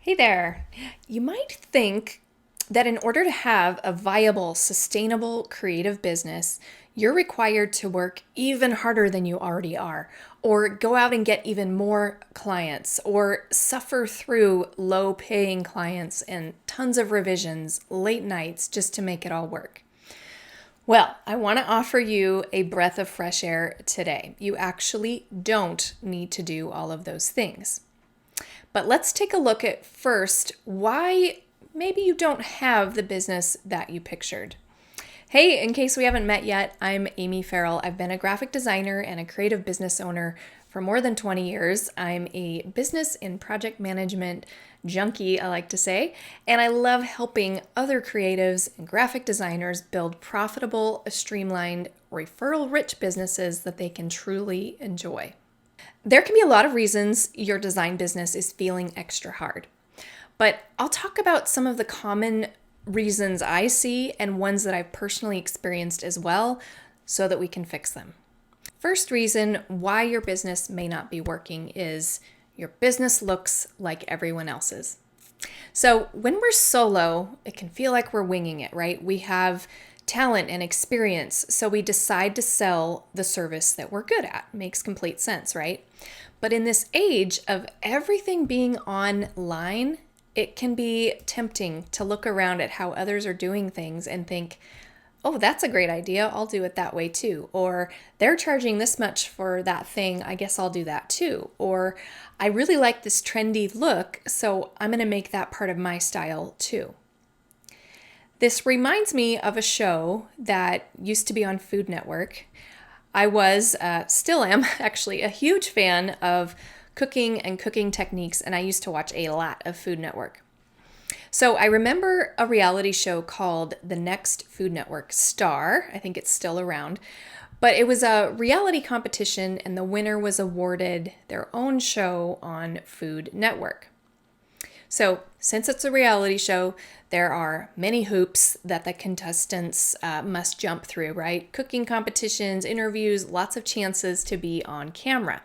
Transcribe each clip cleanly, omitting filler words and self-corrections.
Hey there. You might think that in order to have a viable, sustainable, creative business, you're required to work even harder than you already are, or go out and get even more clients, or suffer through low paying clients and tons of revisions, late nights just to make it all work. Well, I want to offer you a breath of fresh air today. You actually don't need to do all of those things. But let's take a look at first why maybe you don't have the business that you pictured. Hey, in case we haven't met yet, I'm Amy Farrell. I've been a graphic designer and a creative business owner for more than 20 years. I'm a business and project management junkie, I like to say, and I love helping other creatives and graphic designers build profitable, streamlined, referral-rich businesses that they can truly enjoy. There can be a lot of reasons your design business is feeling extra hard, but I'll talk about some of the common reasons I see and ones that I've personally experienced as well so that we can fix them. First reason why your business may not be working is your business looks like everyone else's. So when we're solo, it can feel like we're winging it, right? We have talent and experience, so we decide to sell the service that we're good at. Makes complete sense, right? But in this age of everything being online, it can be tempting to look around at how others are doing things and think, oh, that's a great idea. I'll do it that way too. Or they're charging this much for that thing. I guess I'll do that too. Or I really like this trendy look, so I'm going to make that part of my style too. This reminds me of a show that used to be on Food Network. I was, still am actually, a huge fan of cooking and cooking techniques, and I used to watch a lot of Food Network. So I remember a reality show called The Next Food Network Star. I think it's still around. But it was a reality competition, and the winner was awarded their own show on Food Network. So, since it's a reality show, there are many hoops that the contestants must jump through, right? Cooking competitions, interviews, lots of chances to be on camera.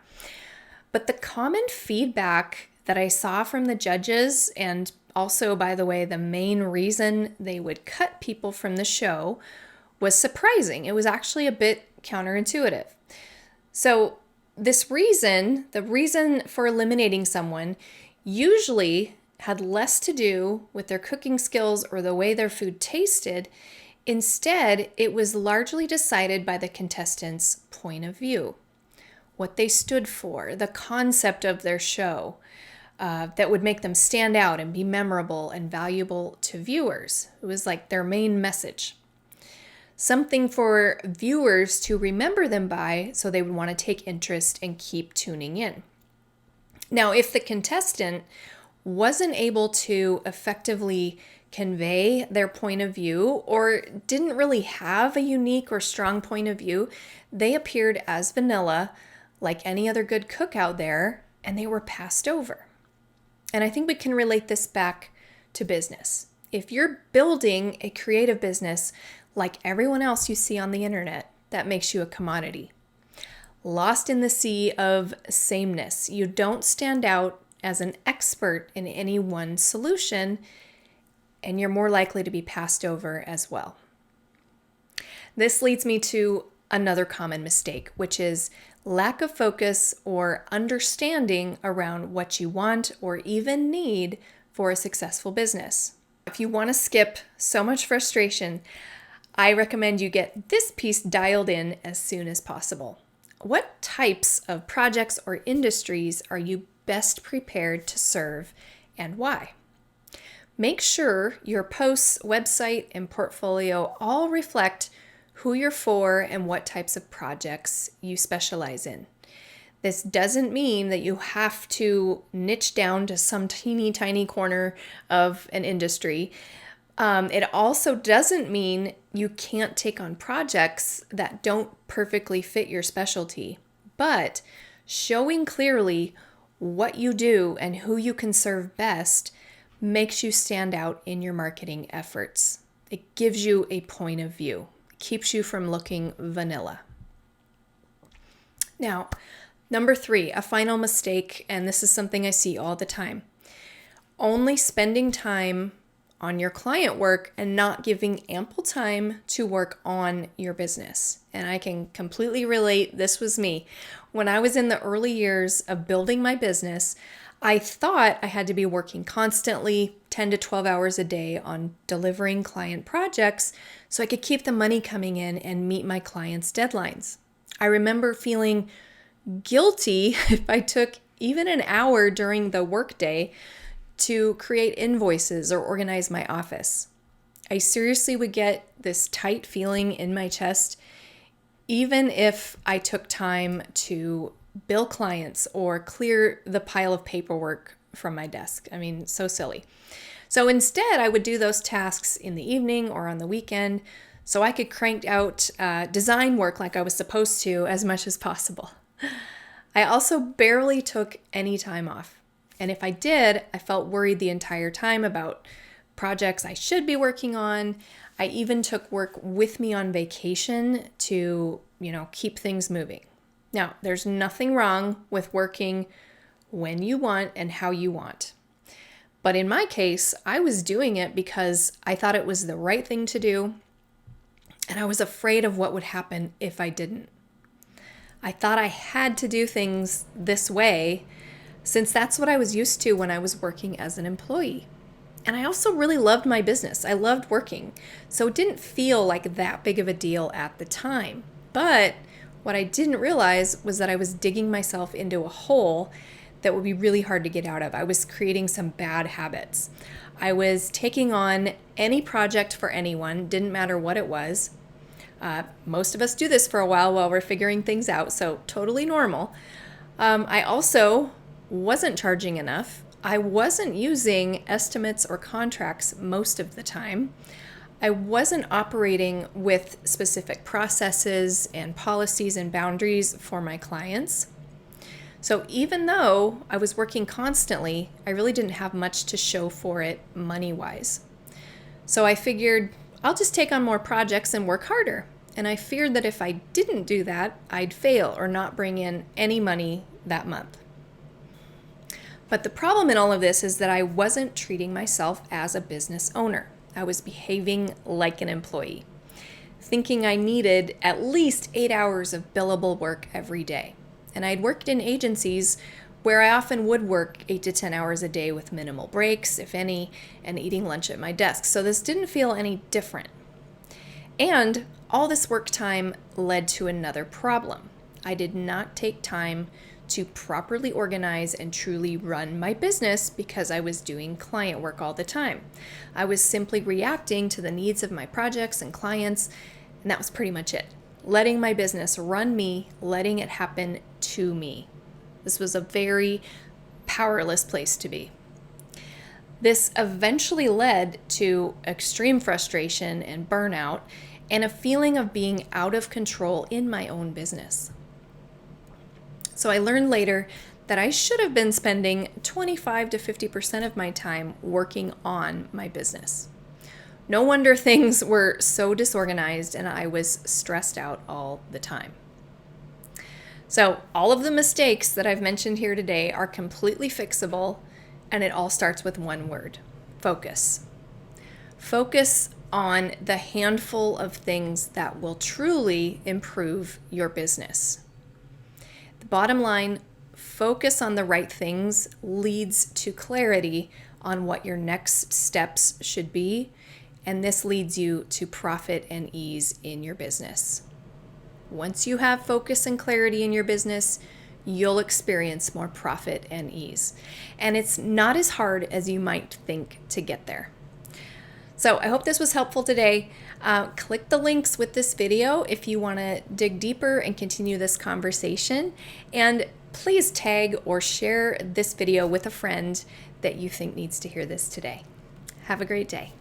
But the common feedback that I saw from the judges, and also, by the way, the main reason they would cut people from the show, was surprising. It was actually a bit counterintuitive. So, the reason for eliminating someone, usually had less to do with their cooking skills or the way their food tasted. Instead, it was largely decided by the contestants' point of view, what they stood for, the concept of their show that would make them stand out and be memorable and valuable to viewers. It was like their main message. Something for viewers to remember them by so they would want to take interest and keep tuning in. Now, if the contestant wasn't able to effectively convey their point of view or didn't really have a unique or strong point of view, they appeared as vanilla like any other good cook out there, and they were passed over. And I think we can relate this back to business. If you're building a creative business like everyone else you see on the internet, that makes you a commodity. Lost in the sea of sameness. You don't stand out as an expert in any one solution, and you're more likely to be passed over as well. This leads me to another common mistake, which is lack of focus or understanding around what you want or even need for a successful business. If you want to skip so much frustration, I recommend you get this piece dialed in as soon as possible. What types of projects or industries are you best prepared to serve, and why? Make sure your posts, website, and portfolio all reflect who you're for and what types of projects you specialize in. This doesn't mean that you have to niche down to some teeny tiny corner of an industry. It also doesn't mean you can't take on projects that don't perfectly fit your specialty, but showing clearly what you do and who you can serve best makes you stand out in your marketing efforts. It gives you a point of view. It keeps you from looking vanilla. Now, number 3, a final mistake, and this is something I see all the time. only spending time on your client work and not giving ample time to work on your business. And I can completely relate. This was me. When I was in the early years of building my business, I thought I had to be working constantly, 10 to 12 hours a day on delivering client projects so I could keep the money coming in and meet my clients' deadlines. I remember feeling guilty if I took even an hour during the workday to create invoices or organize my office. I seriously would get this tight feeling in my chest, even if I took time to bill clients or clear the pile of paperwork from my desk. I mean, so silly. So instead, I would do those tasks in the evening or on the weekend so I could crank out design work like I was supposed to as much as possible. I also barely took any time off. And if I did, I felt worried the entire time about projects I should be working on. I even took work with me on vacation to, keep things moving. Now, there's nothing wrong with working when you want and how you want. But in my case, I was doing it because I thought it was the right thing to do, and I was afraid of what would happen if I didn't. I thought I had to do things this way since that's what I was used to when I was working as an employee. And I also really loved my business. I loved working, so it didn't feel like that big of a deal at the time. But what I didn't realize was that I was digging myself into a hole that would be really hard to get out of. I was creating some bad habits. I was taking on any project for anyone, didn't matter what it was. Most of us do this for a while we're figuring things out, so totally normal. I also wasn't charging enough. I wasn't using estimates or contracts most of the time. I wasn't operating with specific processes and policies and boundaries for my clients. So even though I was working constantly, I really didn't have much to show for it money-wise. So I figured I'll just take on more projects and work harder. And I feared that if I didn't do that, I'd fail or not bring in any money that month. But the problem in all of this is that I wasn't treating myself as a business owner. I was behaving like an employee, thinking I needed at least 8 hours of billable work every day. And I'd worked in agencies where I often would work 8 to 10 hours a day with minimal breaks, if any, and eating lunch at my desk. So this didn't feel any different. And all this work time led to another problem. I did not take time to properly organize and truly run my business because I was doing client work all the time. I was simply reacting to the needs of my projects and clients, and that was pretty much it. Letting my business run me, letting it happen to me. This was a very powerless place to be. This eventually led to extreme frustration and burnout and a feeling of being out of control in my own business. So I learned later that I should have been spending 25 to 50% of my time working on my business. No wonder things were so disorganized and I was stressed out all the time. So all of the mistakes that I've mentioned here today are completely fixable, and it all starts with one word: focus. Focus on the handful of things that will truly improve your business. The bottom line, focus on the right things leads to clarity on what your next steps should be, and this leads you to profit and ease in your business. Once you have focus and clarity in your business, you'll experience more profit and ease. And it's not as hard as you might think to get there. So I hope this was helpful today. Click the links with this video if you want to dig deeper and continue this conversation. And please tag or share this video with a friend that you think needs to hear this today. Have a great day.